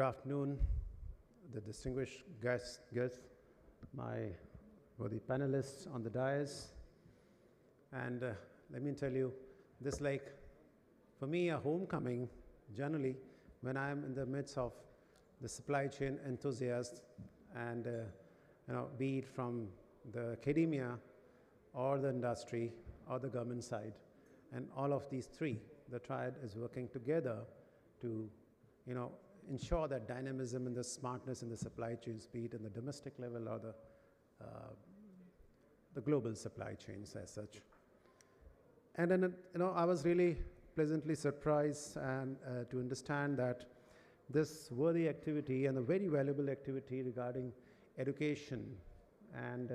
Good afternoon, the distinguished guests, my worthy panelists on the dais. And let me tell you, this like, for me, a homecoming, generally, when I'm in the midst of the supply chain enthusiasts and, be it from the academia or the industry or the government side. And all of these three, the triad is working together to, ensure that dynamism and the smartness in the supply chains, be it in the domestic level or the global supply chains as such. And then, I was really pleasantly surprised and to understand that this worthy activity and a very valuable activity regarding education and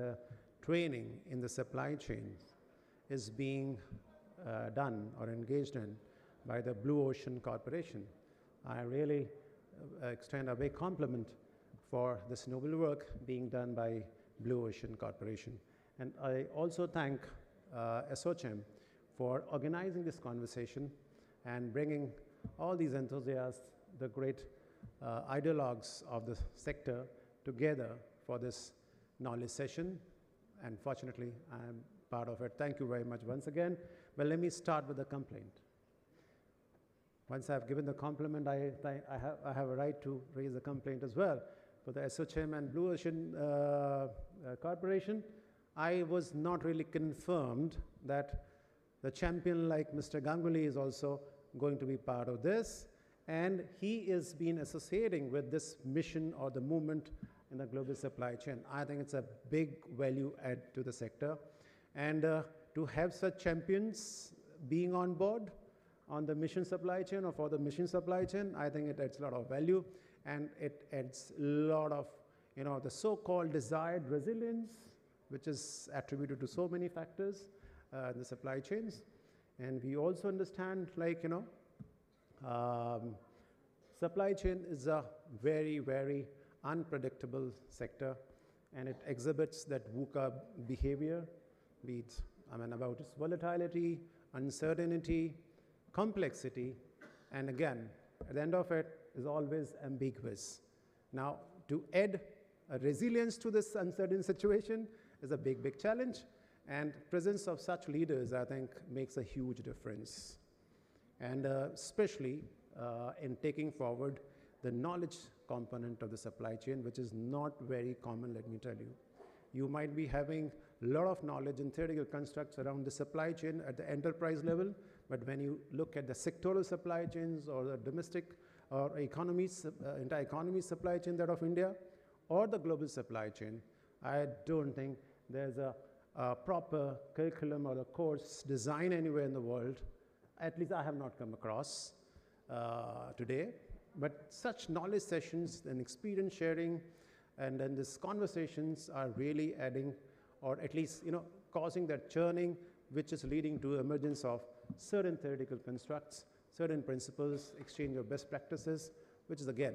training in the supply chains is being done or engaged in by the Blue Ocean Corporation. I really extend a big compliment for this noble work being done by Blue Ocean Corporation. And I also thank ASCM for organizing this conversation and bringing all these enthusiasts, the great ideologues of the sector, together for this knowledge session. And fortunately, I am part of it. Thank you very much once again. But let me start with a complaint. Once I've given the compliment, I have a right to raise a complaint as well. For the ASCM and Blue Ocean Corporation, I was not really confirmed that the champion like Mr. Ganguly is also going to be part of this. And he is been associating with this mission or the movement in the global supply chain. I think it's a big value add to the sector. And to have such champions being on board on the mission supply chain or for the mission supply chain, I think it adds a lot of value, and it adds a lot of, the so-called desired resilience, which is attributed to so many factors in the supply chains. And we also understand, supply chain is a very, very unpredictable sector, and it exhibits that VUCA behavior, be it, about its volatility, uncertainty, complexity, and again, at the end of it, is always ambiguous. Now, to add a resilience to this uncertain situation is a big, big challenge, and presence of such leaders, I think, makes a huge difference. And especially in taking forward the knowledge component of the supply chain, which is not very common, let me tell you. You might be having a lot of knowledge in theoretical constructs around the supply chain at the enterprise level, but when you look at the sectoral supply chains or the domestic or economies, inter-economy supply chain that of India, or the global supply chain, I don't think there's a proper curriculum or a course design anywhere in the world. At least I have not come across today. But such knowledge sessions and experience sharing and then these conversations are really adding, or at least causing that churning, which is leading to emergence of certain theoretical constructs, certain principles, exchange of best practices, which is again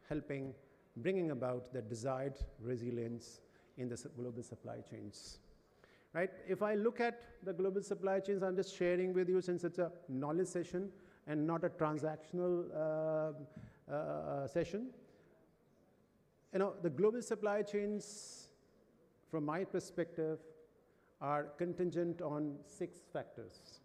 helping, bringing about the desired resilience in the global supply chains. Right? If I look at the global supply chains, I'm just sharing with you, since it's a knowledge session and not a transactional session. The global supply chains, from my perspective, are contingent on 6 factors.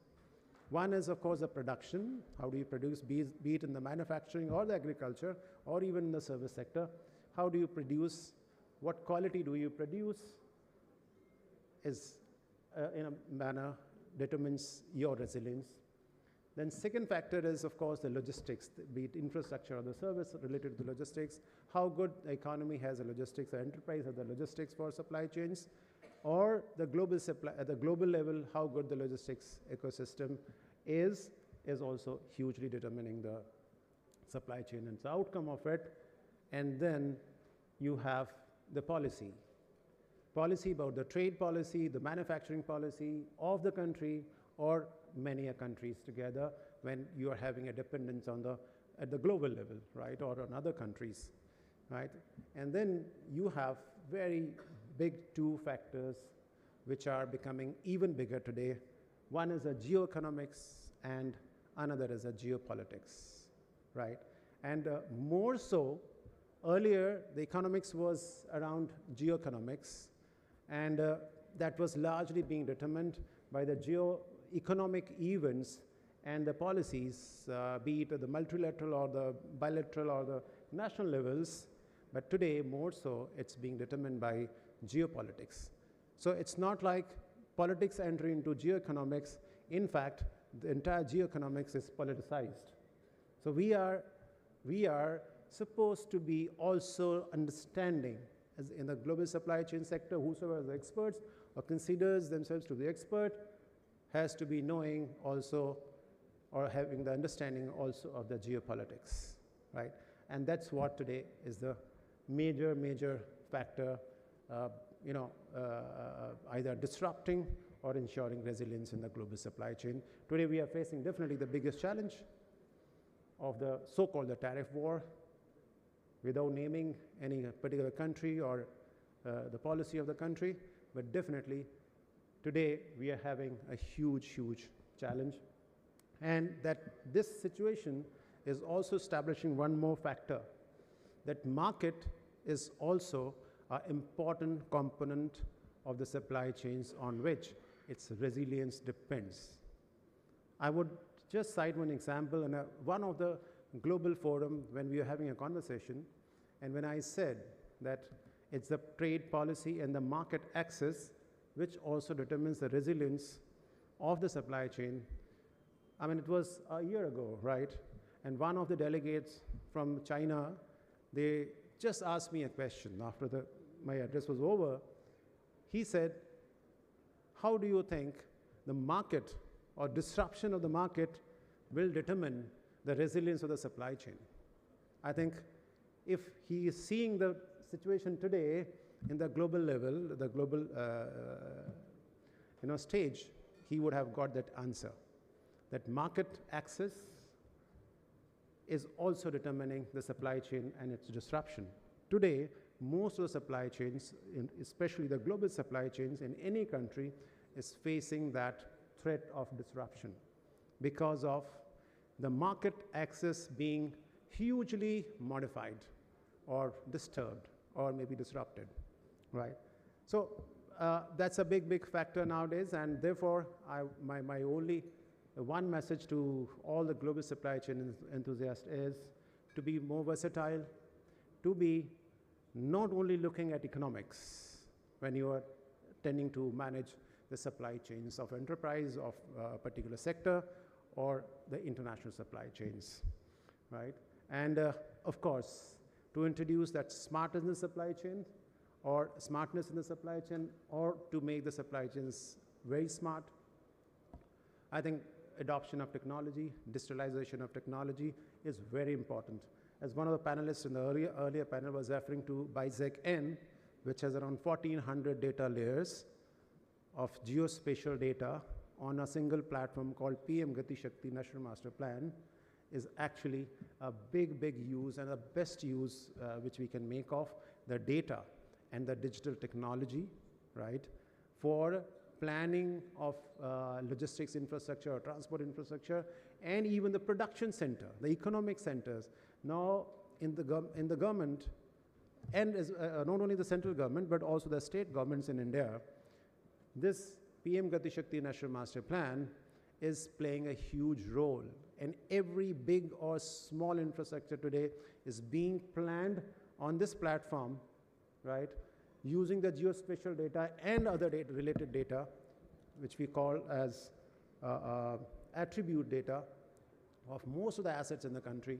One is, of course, the production. How do you produce, be it in the manufacturing or the agriculture, or even in the service sector? How do you produce? What quality do you produce? Is, in a manner, determines your resilience. Then second factor is, of course, the logistics, be it infrastructure or the service related to the logistics. How good the economy has the logistics, the enterprise has the logistics for supply chains, or the global supply, at the global level, how good the logistics ecosystem is also hugely determining the supply chain and the outcome of it. And then you have the policy. Policy about the trade policy, the manufacturing policy of the country, or many countries together when you are having a dependence on at the global level, right, or on other countries, right? And then you have very big 2 factors which are becoming even bigger today. One is a geoeconomics and another is a geopolitics, right? And more so Earlier, the economics was around geoeconomics, and that was largely being determined by the geo-economic events and the policies, be it at the multilateral or the bilateral or the national levels. But today, more so, it's being determined by geopolitics. So it's not like politics enter into geoeconomics. In fact, the entire geoeconomics is politicized. So we are supposed to be also understanding, as in the global supply chain sector, whosoever is the experts or considers themselves to be expert has to be knowing also or having the understanding also of the geopolitics, right? And that's what today is the major factor, either disrupting or ensuring resilience in the global supply chain. Today we are facing definitely the biggest challenge of the so-called the tariff war, without naming any particular country or the policy of the country, but definitely today we are having a huge challenge. And that this situation is also establishing one more factor, that market is also an important component of the supply chains on which its resilience depends. I would just cite one example in one of the global forum when we were having a conversation, and when I said that it's the trade policy and the market access which also determines the resilience of the supply chain. I mean, it was a year ago, right? And one of the delegates from China, they just asked me a question after my address was over. He said, how do you think the market or disruption of the market will determine the resilience of the supply chain? I think if he is seeing the situation today in the global level, the global stage, he would have got that answer. That market access is also determining the supply chain and its disruption. Today, most of the supply chains, especially the global supply chains in any country, is facing that threat of disruption because of the market access being hugely modified or disturbed or maybe disrupted, right? So that's a big factor nowadays, and therefore my only one message to all the global supply chain enthusiasts is to be more versatile, to be not only looking at economics when you are tending to manage the supply chains of enterprise of a particular sector or the international supply chains, right? And of course, to introduce that smartness in the supply chain or smartness in the supply chain, or to make the supply chains very smart, I think adoption of technology, digitalization of technology is very important. As one of the panelists in the earlier panel was referring to BISEC-N, which has around 1,400 data layers of geospatial data on a single platform called PM Gati Shakti National Master Plan, is actually a big use and the best use which we can make of the data and the digital technology, right, for planning of logistics infrastructure or transport infrastructure, and even the production center, the economic centers. Now, in the government, and as, not only the central government, but also the state governments in India, this PM Gati Shakti National Master Plan is playing a huge role. And every big or small infrastructure today is being planned on this platform, right, using the geospatial data and other related data, which we call as attribute data of most of the assets in the country,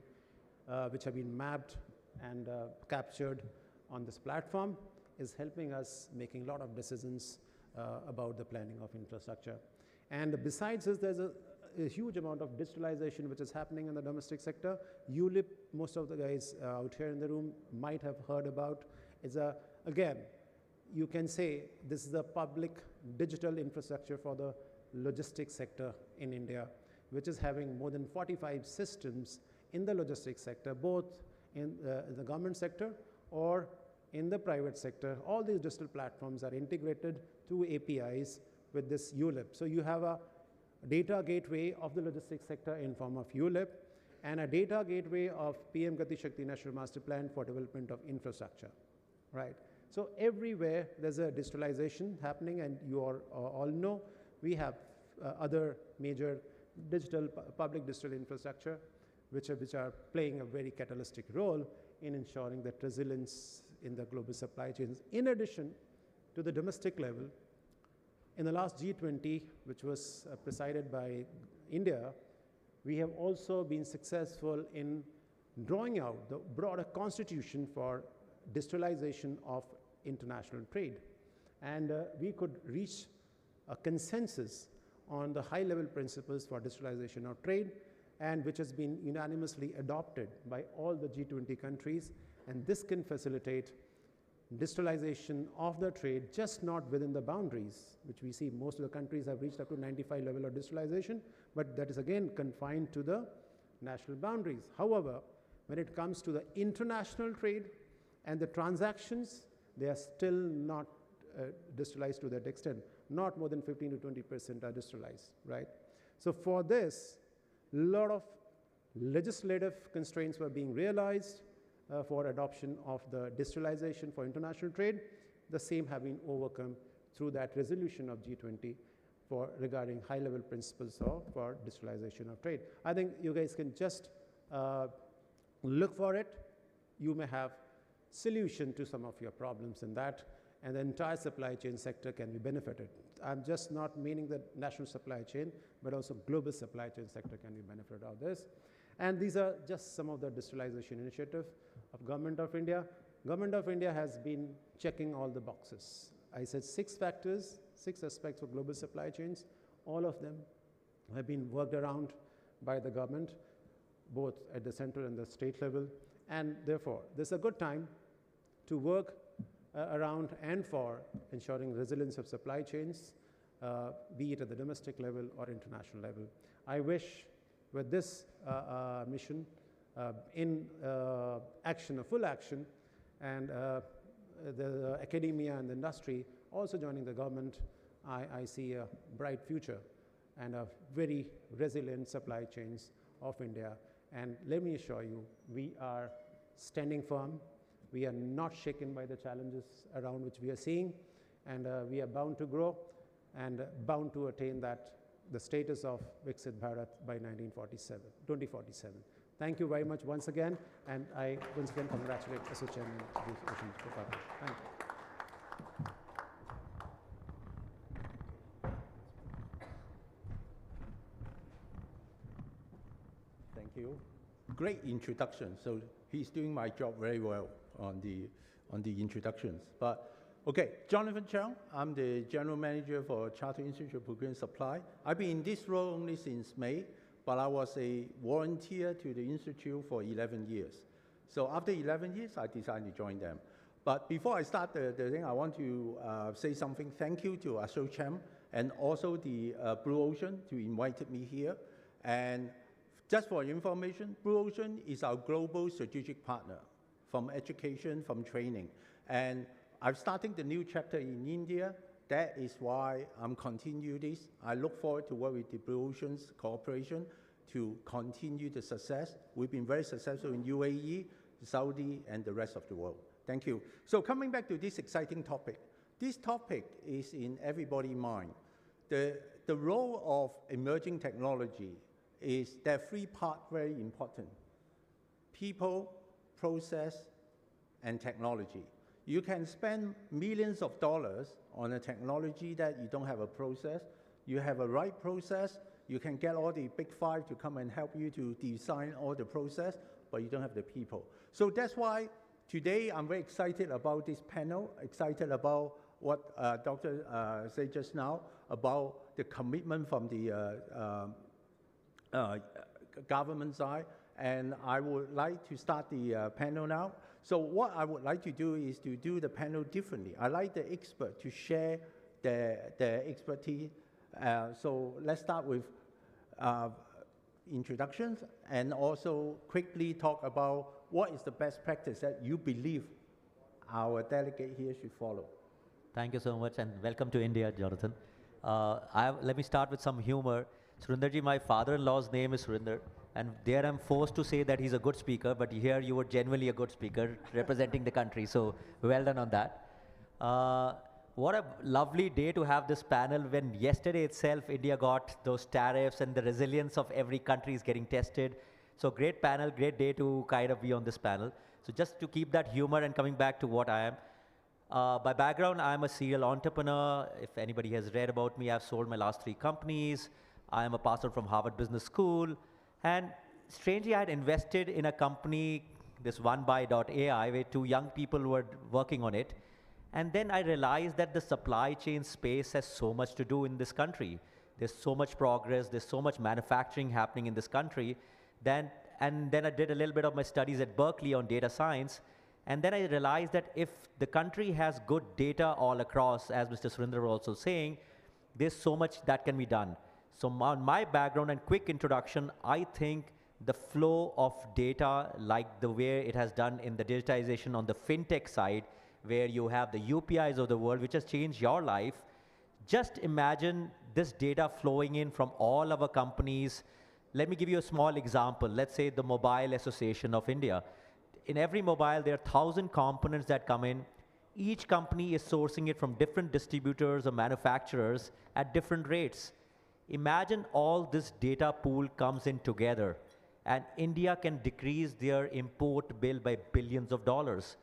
which have been mapped and captured on this platform, is helping us making a lot of decisions about the planning of infrastructure. And besides this, there's a huge amount of digitalization which is happening in the domestic sector. ULIP, most of the guys out here in the room might have heard about. It's again, you can say this is a public digital infrastructure for the logistics sector in India, which is having more than 45 systems in the logistics sector, both in the government sector or in the private sector. All these digital platforms are integrated through APIs with this ULIP. So you have a data gateway of the logistics sector in form of ULIP, and a data gateway of PM Gati Shakti National Master Plan for development of infrastructure, right? So everywhere there's a digitalization happening, and you all know we have other major public digital infrastructure which are playing a very catalytic role in ensuring that resilience in the global supply chains. In addition to the domestic level, in the last G20, which was presided by India, we have also been successful in drawing out the broader constitution for digitalization of international trade. And we could reach a consensus on the high-level principles for digitalization of trade, and which has been unanimously adopted by all the G20 countries. And this can facilitate digitalization of the trade, just not within the boundaries, which we see most of the countries have reached up to 95 level of digitalization, but that is again confined to the national boundaries. However, when it comes to the international trade and the transactions, they are still not digitalized to that extent. Not more than 15 to 20% are digitalized, right? So for this, a lot of legislative constraints were being realized for adoption of the digitalization for international trade. The same have been overcome through that resolution of G20 regarding high-level principles for digitalization of trade. I think you guys can just look for it. You may have solution to some of your problems in that, and the entire supply chain sector can be benefited. I'm just not meaning the national supply chain, but also global supply chain sector can be benefited out of this. And these are just some of the digitalization initiatives of Government of India. Government of India has been checking all the boxes. I said 6 factors, 6 aspects of global supply chains. All of them have been worked around by the government, both at the central and the state level. And therefore, this is a good time to work around and for ensuring resilience of supply chains, be it at the domestic level or international level. I wish with this mission in action, a full action, and the academia and the industry also joining the government, I see a bright future and a very resilient supply chains of India. And let me assure you, we are standing firm. We are not shaken by the challenges around which we are seeing, and we are bound to grow and bound to attain the status of Viksit Bharat by 2047. Thank you very much once again, and I once again congratulate ASCM and Visham. Thank you. Thank you. Great introduction. So he's doing my job very well on the introductions. But okay, Jonathan Cheung, I'm the General Manager for Chartered Institute of Procurement Supply. I've been in this role only since May, but I was a volunteer to the Institute for 11 years. So after 11 years, I decided to join them. But before I start the thing, I want to say something. Thank you to ASCM and also the Blue Ocean to invite me here. And just for your information, Blue Ocean is our global strategic partner from education, from training. And I'm starting the new chapter in India. That is why I'm continuing this. I look forward to work with the Blue Ocean's cooperation to continue the success. We've been very successful in UAE, Saudi, and the rest of the world. Thank you. So coming back to this exciting topic. This topic is in everybody's mind. The role of emerging technology is that 3 parts very important: people, process, and technology. You can spend millions of dollars on a technology that you don't have a process. You have a right process. You can get all the big 5 to come and help you to design all the process, but you don't have the people. So that's why today I'm very excited about this panel, excited about what Dr. said just now about the commitment from the government side. And I would like to start the panel now. So what I would like to do is to do the panel differently. I like the expert to share their expertise. So let's start with introductions and also quickly talk about what is the best practice that you believe our delegate here should follow. Thank you so much, and welcome to India, Jonathan. Let me start with some humor. Surendraji, my father-in-law's name is Surendra, And there I'm forced to say that he's a good speaker, but here you were genuinely a good speaker representing the country. So well done on that. What a lovely day to have this panel when yesterday itself India got those tariffs and the resilience of every country is getting tested. So great panel, great day to kind of be on this panel. So just to keep that humor and coming back to what I am. By background, I'm a serial entrepreneur. If anybody has read about me, I've sold my last 3 companies. I am a passer from Harvard Business School. And strangely, I had invested in a company, this OneBuy.ai, where 2 young people were working on it. And then I realized that the supply chain space has so much to do in this country. There's so much progress, there's so much manufacturing happening in this country. And then I did a little bit of my studies at Berkeley on data science. And then I realized that if the country has good data all across, as Mr. Surendra was also saying, there's so much that can be done. So on my background and quick introduction, I think the flow of data, like the way it has done in the digitization on the fintech side, where you have the UPIs of the world, which has changed your life. Just imagine this data flowing in from all our companies. Let me give you a small example. Let's say the Mobile Association of India. In every mobile, there are 1,000 components that come in. Each company is sourcing it from different distributors or manufacturers at different rates. Imagine all this data pool comes in together, and India can decrease their import bill by billions of dollars.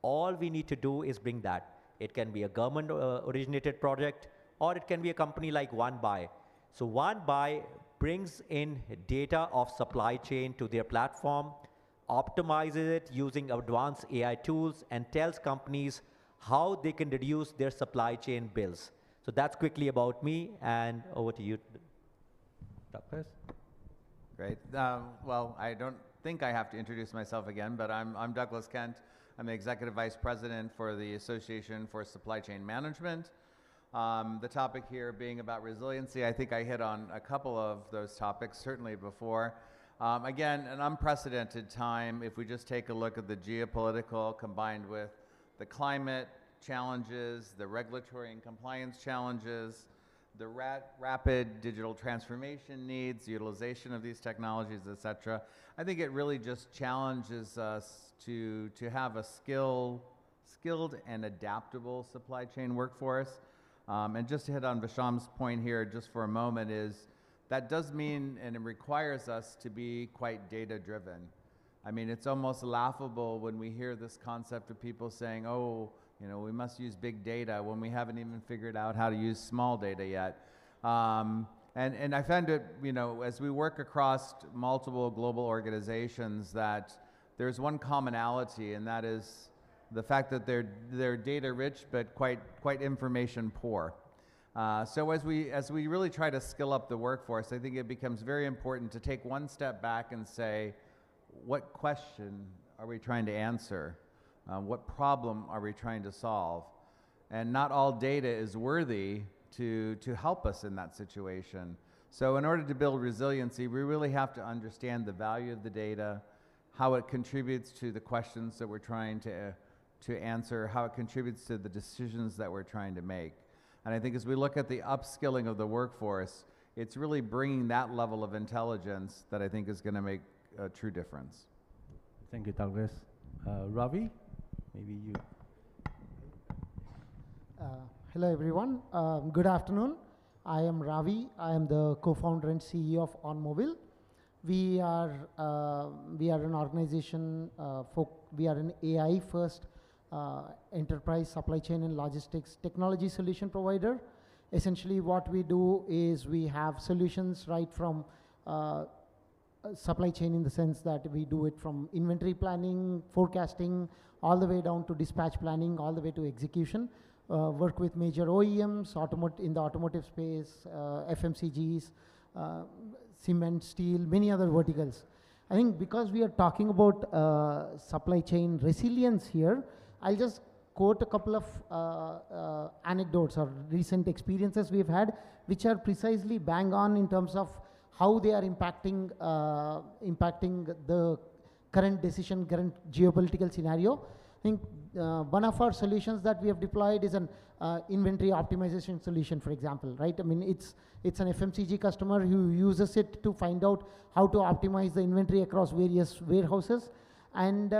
All we need to do is bring that. It can be a government originated project, or it can be a company like OneBuy. So OneBuy brings in data of supply chain to their platform, optimizes it using advanced AI tools, and tells companies how they can reduce their supply chain bills. So that's quickly about me, and over to you, Douglas. Great. Well, I don't think I have to introduce myself again, but I'm Douglas Kent. I'm the Executive Vice President for the Association for Supply Chain Management. The topic here being about resiliency, I think I hit on a couple of those topics, certainly before. Again, an unprecedented time if we just take a look at the geopolitical combined with the climate challenges, the regulatory and compliance challenges, the rapid digital transformation needs, utilization of these technologies, et cetera. I think it really just challenges us to have a skilled and adaptable supply chain workforce. And just to hit on Visham's point here just for a moment is that does mean and it requires us to be quite data driven. I mean, it's almost laughable when we hear this concept of people saying, oh, you know, we must use big data when we haven't even figured out how to use small data yet. And I find it, you know, as we work across multiple global organizations that there's one commonality, and that is the fact that they're data rich but quite information poor. So as we really try to skill up the workforce, I think it becomes very important to take one step back and say, what question are we trying to answer? What problem are we trying to solve? And not all data is worthy to help us in that situation. So in order to build resiliency, we really have to understand the value of the data, how it contributes to the questions that we're trying to answer, how it contributes to the decisions that we're trying to make. And I think as we look at the upskilling of the workforce, it's really bringing that level of intelligence that I think is going to make a true difference. Thank you, Douglas. Ravi, maybe you. Hello everyone, good afternoon. I am Ravi. I am the co-founder and CEO of Enmovil. We are an organization, we are an AI first enterprise supply chain and logistics technology solution provider. Essentially what we do is we have solutions right from supply chain in the sense that we do it from inventory planning, forecasting, all the way down to dispatch planning, all the way to execution. Work with major OEMs, in the automotive space, FMCGs, cement, steel, many other verticals. I think because we are talking about supply chain resilience here, I'll just quote a couple of anecdotes or recent experiences we've had, which are precisely bang on in terms of how they are impacting the current geopolitical scenario. I think one of our solutions that we have deployed is an inventory optimization solution, for example, right? I mean, it's an FMCG customer who uses it to find out how to optimize the inventory across various warehouses. And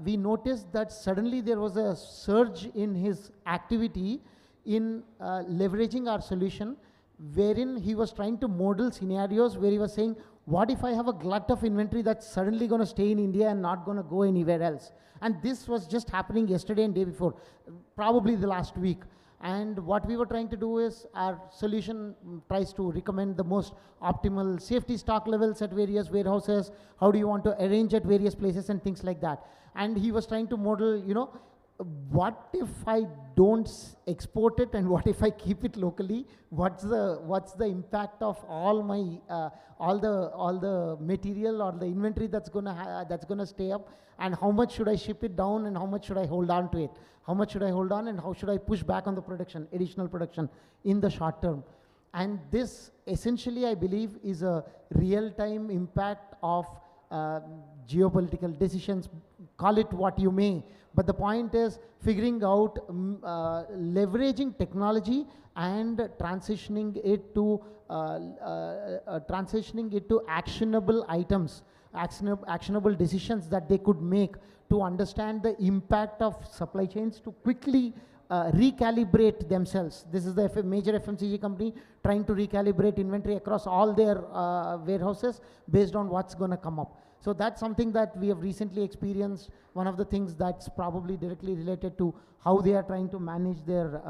we noticed that suddenly there was a surge in his activity in leveraging our solution, wherein he was trying to model scenarios where he was saying, what if I have a glut of inventory that's suddenly going to stay in India and not going to go anywhere else? And this was just happening yesterday and day before, probably the last week. And what we were trying to do is, our solution tries to recommend the most optimal safety stock levels at various warehouses, how do you want to arrange at various places and things like that. And he was trying to model, you know, what if I don't export it, and what if I keep it locally? What's the impact of all my all the material or the inventory that's gonna stay up, and how much should I ship it down, and how much should I hold on to it? How much should I hold on, and how should I push back on the production, additional production in the short term? And this essentially, I believe, is a real-time impact of geopolitical decisions. Call it what you may. But the point is figuring out, leveraging technology and transitioning it to actionable items, actionable decisions that they could make to understand the impact of supply chains, to quickly recalibrate themselves. This is the major FMCG company trying to recalibrate inventory across all their warehouses based on what's going to come up. So that's something that we have recently experienced. One of the things that's probably directly related to how they are trying to manage their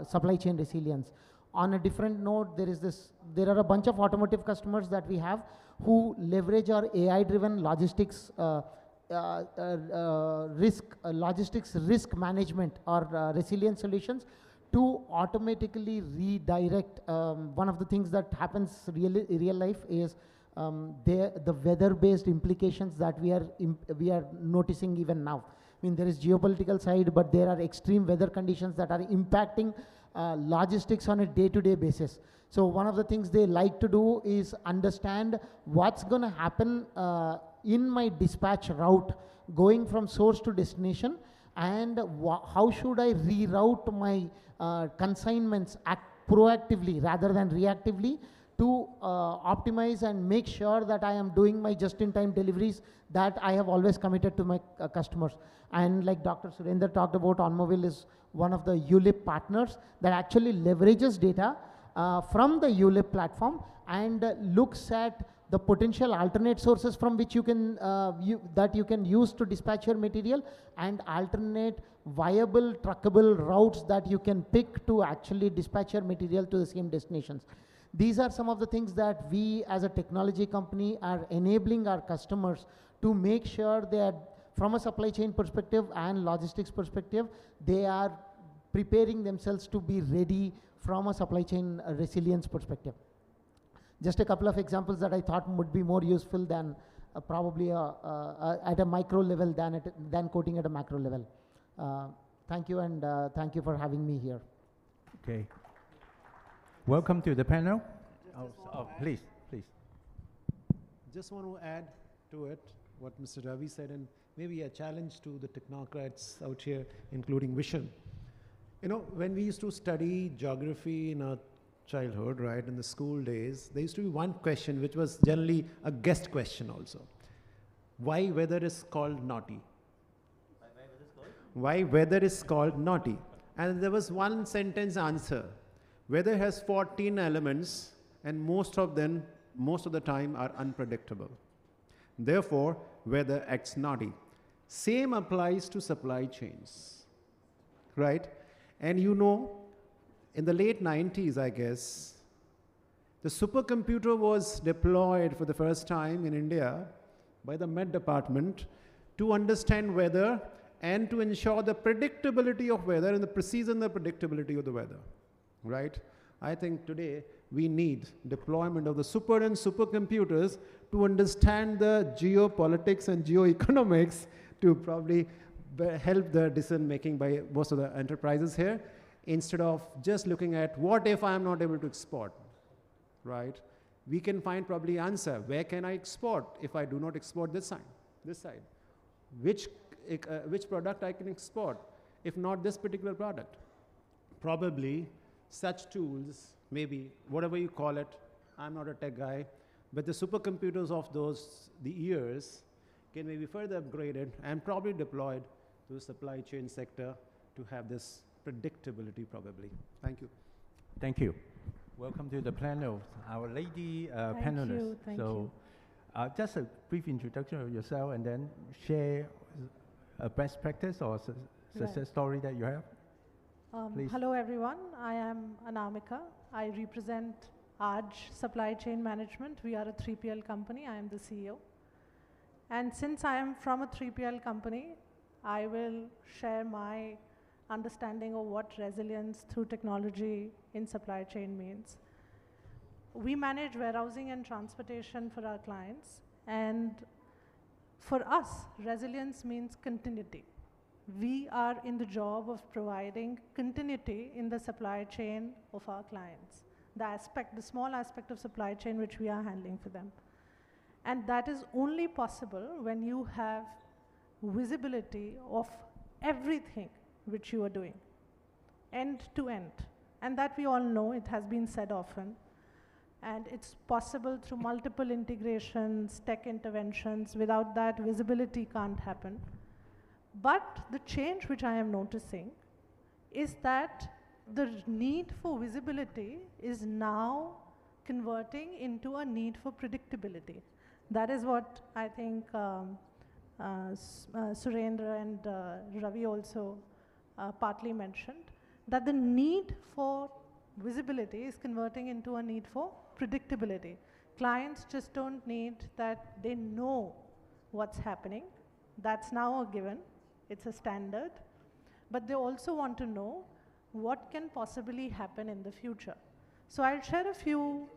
supply chain resilience. On a different note, there are a bunch of automotive customers that we have who leverage our AI-driven logistics risk management or resilience solutions to automatically redirect. One of the things that happens in real life is the weather-based implications that we are noticing even now. I mean, there is geopolitical side, but there are extreme weather conditions that are impacting logistics on a day-to-day basis. So one of the things they like to do is understand what's going to happen in my dispatch route going from source to destination, and how should I reroute my consignments proactively rather than reactively, to optimize and make sure that I am doing my just-in-time deliveries that I have always committed to my customers. And like Dr. Surendra talked about, Enmovil is one of the ULIP partners that actually leverages data from the ULIP platform and looks at the potential alternate sources from which you can you can use to dispatch your material, and alternate viable truckable routes that you can pick to actually dispatch your material to the same destinations. These are some of the things that we as a technology company are enabling our customers to make sure that from a supply chain perspective and logistics perspective, they are preparing themselves to be ready from a supply chain resilience perspective. Just a couple of examples that I thought would be more useful than probably at a micro level than quoting at a macro level. Thank you, and thank you for having me here. Okay. Welcome to the panel. Please. Just want to add to it what Mr. Ravi said, and maybe a challenge to the technocrats out here, including Visham. You know, when we used to study geography in our childhood, right, in the school days, there used to be one question which was generally a guest question also. Why weather is called naughty? Why weather is called naughty? And there was one sentence answer. Weather has 14 elements, and most of the time are unpredictable. Therefore, weather acts naughty. Same applies to supply chains, right? And you know, in the late 90s, I guess, the supercomputer was deployed for the first time in India by the Met Department to understand weather and to ensure the predictability of weather and the precision and the predictability of the weather. Right? I think today we need deployment of the super and supercomputers to understand the geopolitics and geoeconomics to probably help the decision making by most of the enterprises here, instead of just looking at what if I am not able to export, right? We can find probably answer, where can I export if I do not export this side? Which product I can export, if not this particular product? probably such tools, maybe whatever you call it, I'm not a tech guy, but the supercomputers of the years can maybe further upgraded and probably deployed to the supply chain sector to have this predictability probably. Thank you. Thank you. Welcome to the panel, our lady panelists. Thank you. Just a brief introduction of yourself and then share a best practice or success story that you have. Please. Hello everyone, I am Anamika. I represent ARJ Supply Chain Management. We are a 3PL company. I am the CEO. And since I am from a 3PL company, I will share my understanding of what resilience through technology in supply chain means. We manage warehousing and transportation for our clients, and for us, resilience means continuity. We are in the job of providing continuity in the supply chain of our clients, the small aspect of supply chain which we are handling for them. And that is only possible when you have visibility of everything which you are doing, end to end. And that we all know, it has been said often. And it's possible through multiple integrations, tech interventions. Without that, visibility can't happen. But the change which I am noticing is that the need for visibility is now converting into a need for predictability. That is what I think Surendra and Ravi also partly mentioned, that the need for visibility is converting into a need for predictability. Clients just don't need that they know what's happening. That's now a given. It's a standard. But they also want to know what can possibly happen in the future. So I'll share a few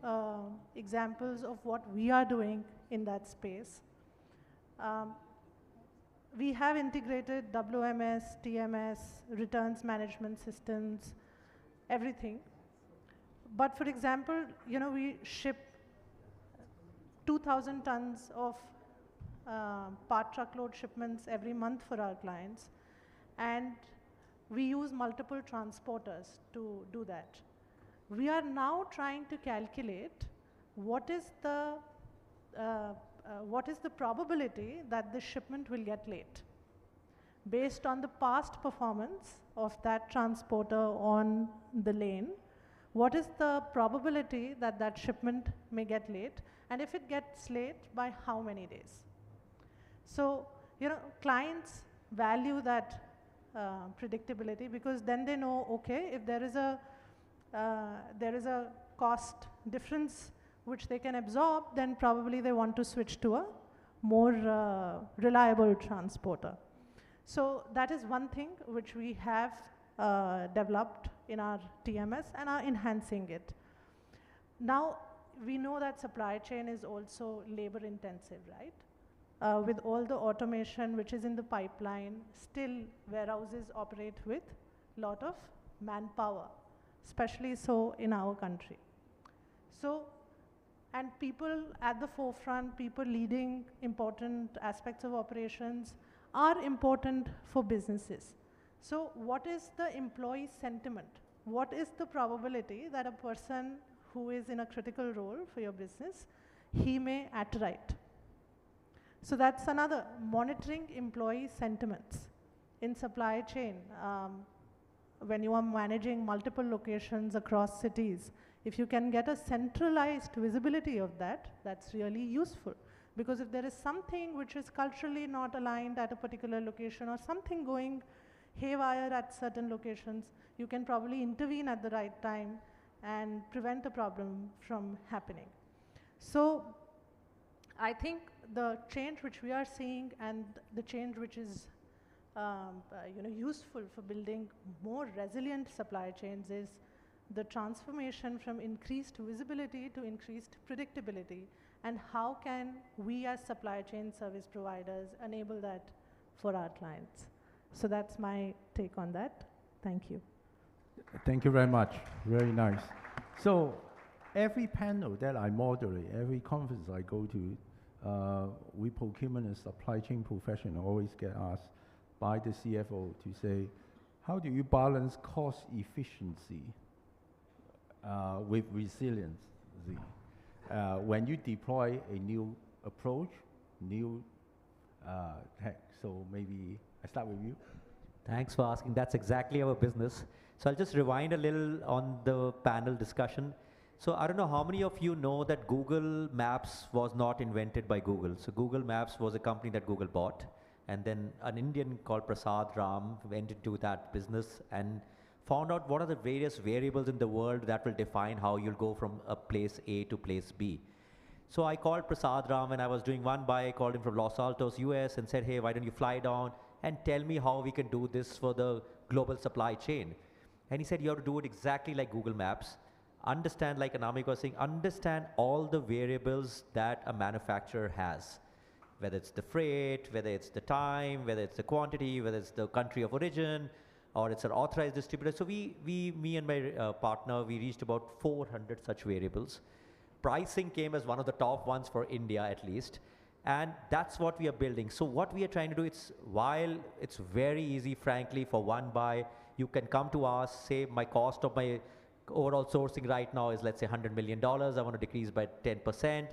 examples of what we are doing in that space. We have integrated WMS, TMS, returns management systems, everything. But for example, we ship 2,000 tons of part truckload shipments every month for our clients. And we use multiple transporters to do that. We are now trying to calculate what is the probability that the shipment will get late. Based on the past performance of that transporter on the lane, what is the probability that that shipment may get late? And if it gets late, by how many days? So, clients value that predictability, because then they know, okay, if there is a cost difference which they can absorb, then probably they want to switch to a more reliable transporter. So that is one thing which we have developed in our TMS and are enhancing it. Now, we know that supply chain is also labor intensive, right? With all the automation which is in the pipeline, still warehouses operate with a lot of manpower, especially so in our country. So, and people at the forefront, people leading important aspects of operations are important for businesses. So what is the employee sentiment? What is the probability that a person who is in a critical role for your business, he may act right? So that's another, monitoring employee sentiments in supply chain. When you are managing multiple locations across cities, if you can get a centralized visibility of that, that's really useful. Because if there is something which is culturally not aligned at a particular location, or something going haywire at certain locations, you can probably intervene at the right time and prevent a problem from happening. So I think the change which we are seeing, and the change which is useful for building more resilient supply chains, is the transformation from increased visibility to increased predictability, and how can we as supply chain service providers enable that for our clients. So that's my take on that. Thank you. Thank you very much. Very nice. So every panel that I moderate, every conference I go to, we procurement and supply chain professional always get asked by the CFO to say, how do you balance cost efficiency with resilience when you deploy a new approach, new tech? So maybe I start with you. Thanks for asking. That's exactly our business. So I'll just rewind a little on the panel discussion. So I don't know how many of you know that Google Maps was not invented by Google. So Google Maps was a company that Google bought. And then an Indian called Prasad Ram went into that business and found out what are the various variables in the world that will define how you'll go from a place A to place B. So I called Prasad Ram when I was doing one buy. I called him from Los Altos, US, and said, hey, why don't you fly down and tell me how we can do this for the global supply chain? And he said, you have to do it exactly like Google Maps. Understand, like Anamika was saying, understand all the variables that a manufacturer has, whether it's the freight, whether it's the time, whether it's the quantity, whether it's the country of origin, or it's an authorized distributor. So me and my partner, we reached about 400 such variables. Pricing came as one of the top ones for India at least. And that's what we are building. So what we are trying to do, while it's very easy, frankly, for one buy, you can come to us, say my cost of my overall sourcing right now is, let's say, $100 million. I want to decrease by 10%.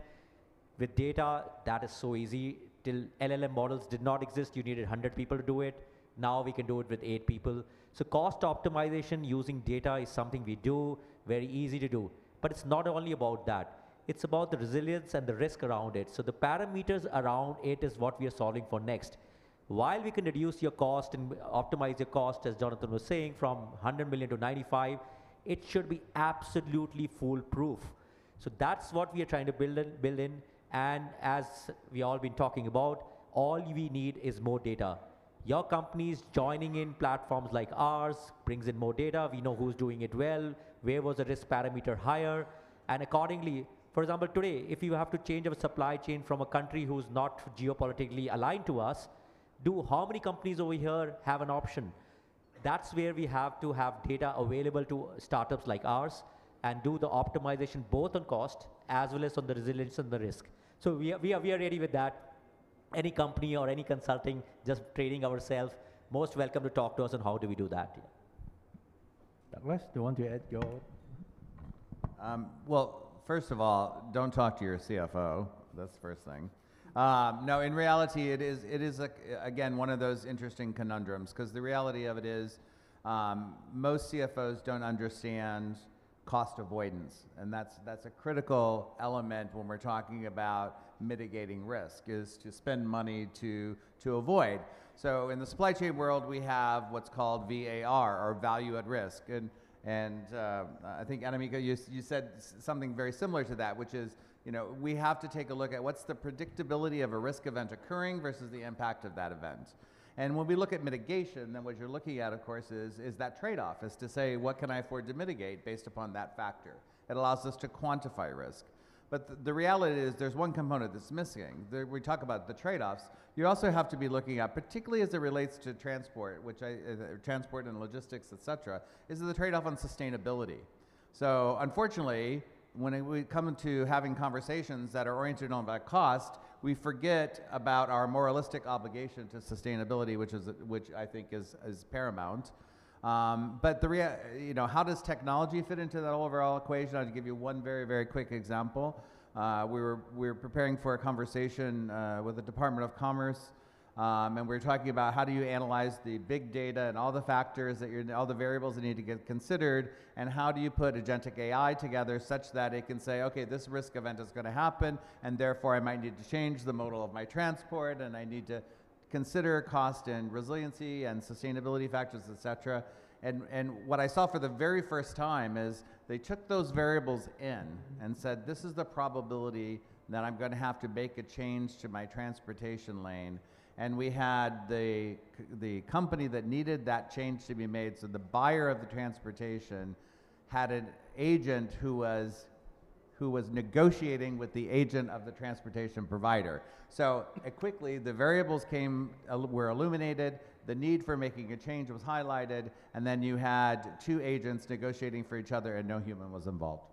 With data, that is so easy. Till LLM models did not exist, you needed 100 people to do it. Now we can do it with 8 people. So cost optimization using data is something we do, very easy to do. But it's not only about that. It's about the resilience and the risk around it. So the parameters around it is what we are solving for next. While we can reduce your cost and optimize your cost, as Jonathan was saying, from 100 million to 95, it should be absolutely foolproof. So that's what we are trying to build in. And as we all been talking about, all we need is more data. Your companies joining in platforms like ours brings in more data. We know who's doing it well, where was the risk parameter higher, and accordingly, for example, today, if you have to change a supply chain from a country who's not geopolitically aligned to us, how many companies over here have an option? That's where we have to have data available to startups like ours and do the optimization both on cost as well as on the resilience and the risk. So we are ready with that. Any company or any consulting, just training ourselves, most welcome to talk to us on how do we do that. Yeah. Douglas, do you want to add your? Well, first of all, don't talk to your CFO. That's the first thing. No, in reality, it is again, one of those interesting conundrums, because the reality of it is most CFOs don't understand cost avoidance, and that's a critical element when we're talking about mitigating risk, is to spend money to avoid. So in the supply chain world, we have what's called VAR, or value at risk, and I think, Anamika, you said something very similar to that, which is, we have to take a look at what's the predictability of a risk event occurring versus the impact of that event. And when we look at mitigation, then what you're looking at, of course, is that trade-off, is to say, what can I afford to mitigate based upon that factor? It allows us to quantify risk. But the reality is there's one component that's missing. We talk about the trade-offs. You also have to be looking at, particularly as it relates to transport, transport and logistics, et cetera, is the trade-off on sustainability. So unfortunately, when we come to having conversations that are oriented on that cost, we forget about our moralistic obligation to sustainability, which I think is paramount. But how does technology fit into that overall equation? I'll give you one very, very quick example. We were preparing for a conversation with the Department of Commerce, and we were talking about how do you analyze the big data and all the factors all the variables that need to get considered, and how do you put agentic AI together such that it can say, okay, this risk event is going to happen, and therefore I might need to change the modal of my transport, and I need to consider cost and resiliency and sustainability factors, et cetera. And what I saw for the very first time is they took those variables in and said, this is the probability that I'm going to have to make a change to my transportation lane. And we had the company that needed that change to be made, so the buyer of the transportation had an agent who was negotiating with the agent of the transportation provider. So quickly, the variables were illuminated, the need for making a change was highlighted, and then you had two agents negotiating for each other and no human was involved.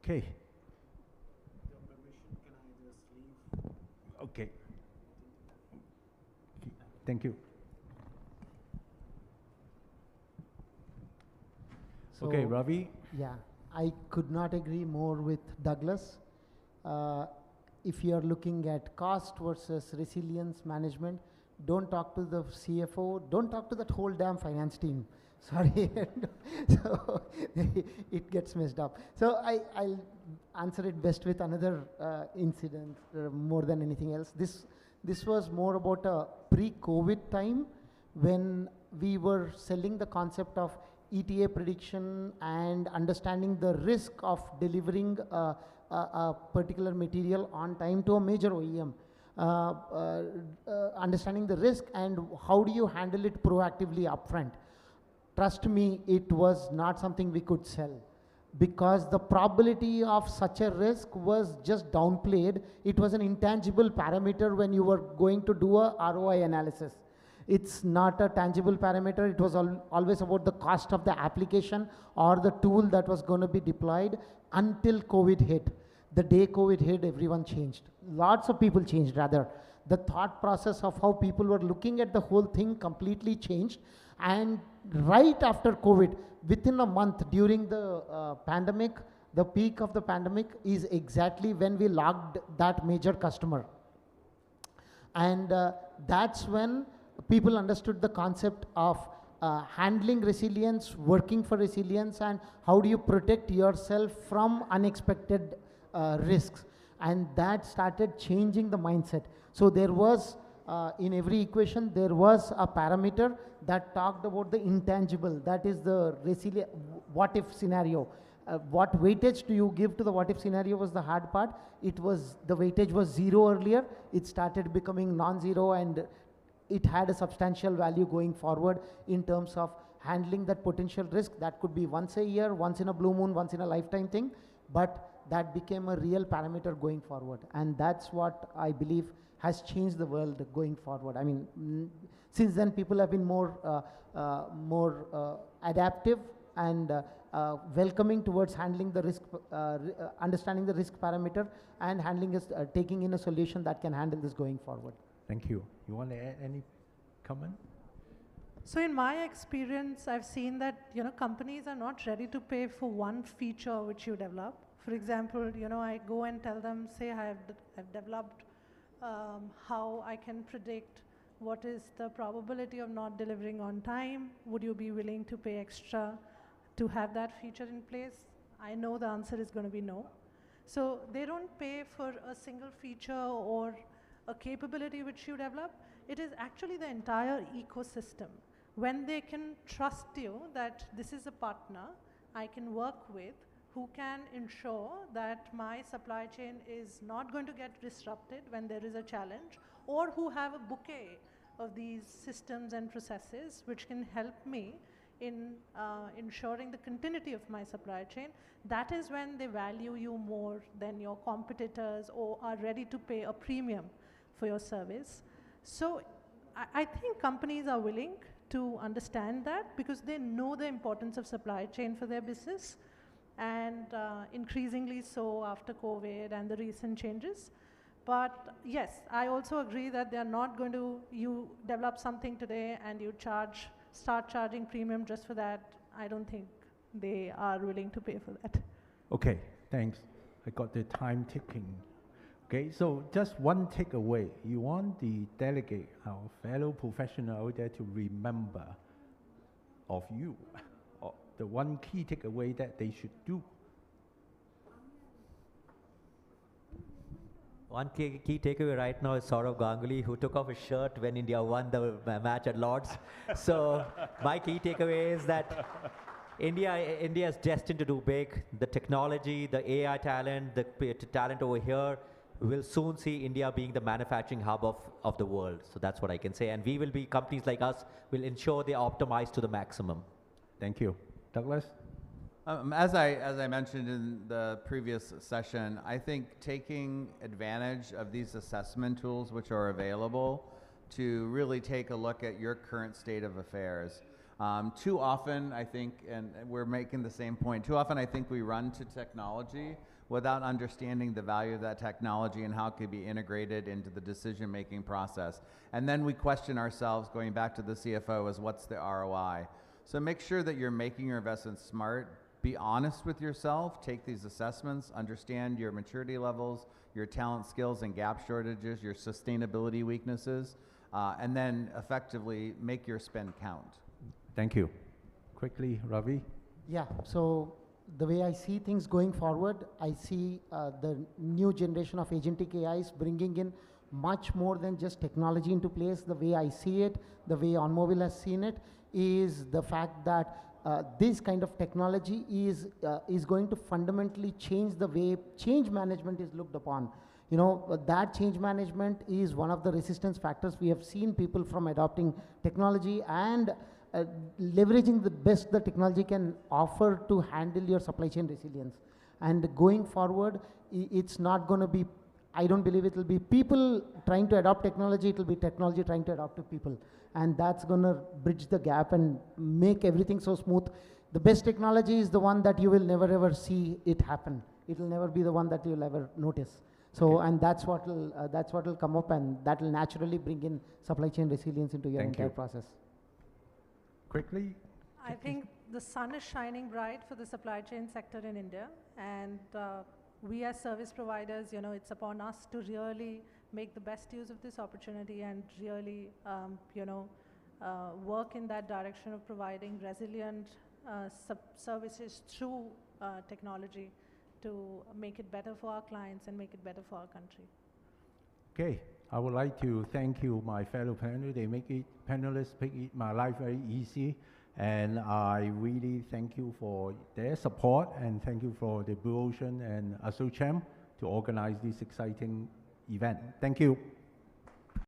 Okay. Okay. Thank you. Okay, Ravi. Yeah, I could not agree more with Douglas. If you are looking at cost versus resilience management, don't talk to the CFO, don't talk to that whole damn finance team. Sorry, so it gets messed up. So I'll answer it best with another incident more than anything else. This was more about a pre-COVID time when we were selling the concept of ETA prediction and understanding the risk of delivering a particular material on time to a major OEM. Understanding the risk and how do you handle it proactively upfront. Trust me, it was not something we could sell because the probability of such a risk was just downplayed. It was an intangible parameter when you were going to do a ROI analysis. It's not a tangible parameter. It was always about the cost of the application or the tool that was going to be deployed until COVID hit. The day COVID hit, everyone changed. Lots of people changed rather. The thought process of how people were looking at the whole thing completely changed. And right after COVID, within a month during the pandemic, the peak of the pandemic is exactly when we logged that major customer. And that's when people understood the concept of handling resilience, working for resilience, and how do you protect yourself from unexpected risks. And that started changing the mindset. So there was, in every equation, there was a parameter that talked about the intangible, that is the resilient, what if scenario. What weightage do you give to the what if scenario was the hard part. It was, the weightage was 0 earlier, it started becoming non-zero, and it had a substantial value going forward in terms of handling that potential risk. That could be once a year, once in a blue moon, once in a lifetime thing, but that became a real parameter going forward. And that's what I believe has changed the world going forward. I mean, since then people have been more adaptive and welcoming towards handling the risk, understanding the risk parameter and handling taking in a solution that can handle this going forward. Thank you. You want to add any comment? So in my experience, I've seen that, companies are not ready to pay for one feature which you develop. For example, I go and tell them, say I've developed how I can predict what is the probability of not delivering on time. Would you be willing to pay extra to have that feature in place? I know the answer is going to be no. So they don't pay for a single feature or a capability which you develop. It is actually the entire ecosystem. When they can trust you that this is a partner I can work with who can ensure that my supply chain is not going to get disrupted when there is a challenge, or who have a bouquet of these systems and processes which can help me in ensuring the continuity of my supply chain, that is when they value you more than your competitors or are ready to pay a premium for your service. So I think companies are willing to understand that because they know the importance of supply chain for their business, and increasingly so after COVID and the recent changes. But yes, I also agree that they are not going to, you develop something today and you start charging premium just for that. I don't think they are willing to pay for that. Okay, thanks. I got the time ticking. Okay, so just one takeaway. You want the delegate, our fellow professional out there, to remember of you, or the one key takeaway that they should do. One key takeaway right now is Saurav Ganguly, who took off his shirt when India won the match at Lord's. So my key takeaway is that India is destined to do big. The technology, the AI talent, the talent over here will soon see India being the manufacturing hub of the world. So that's what I can say. And we will be, companies like us will ensure they optimize to the maximum. Thank you. Douglas? As I mentioned in the previous session, I think taking advantage of these assessment tools which are available to really take a look at your current state of affairs. Too often, I think, and we're making the same point, too often I think we run to technology without understanding the value of that technology and how it could be integrated into the decision-making process. And then we question ourselves, going back to the CFO, is what's the ROI? So make sure that you're making your investments smart. Be honest with yourself, take these assessments, understand your maturity levels, your talent, skills, and gap shortages, your sustainability weaknesses, and then effectively make your spend count. Thank you. Quickly, Ravi. Yeah, so the way I see things going forward, I see the new generation of agentic AIs bringing in much more than just technology into place. The way I see it, the way Enmovil has seen it, is the fact that this kind of technology is going to fundamentally change the way change management is looked upon. You know, that change management is one of the resistance factors. We have seen people from adopting technology and leveraging the best the technology can offer to handle your supply chain resilience. And going forward, it's not going to be, I don't believe it will be people trying to adopt technology, it will be technology trying to adopt to people. And that's going to bridge the gap and make everything so smooth. The best technology is the one that you will never ever see it happen. It will never be the one that you'll ever notice. So, and that's what will come up, and that will naturally bring in supply chain resilience into your entire process. Quickly. I think the sun is shining bright for the supply chain sector in India, and we as service providers, you know, it's upon us to really make the best use of this opportunity and really, work in that direction of providing resilient services through technology to make it better for our clients and make it better for our country. Okay, I would like to thank you, my fellow panelists. They make it, panelists make my life very easy. And I really thank you for their support, and thank you for the Blue Ocean and ASCM to organize this exciting event. Thank you.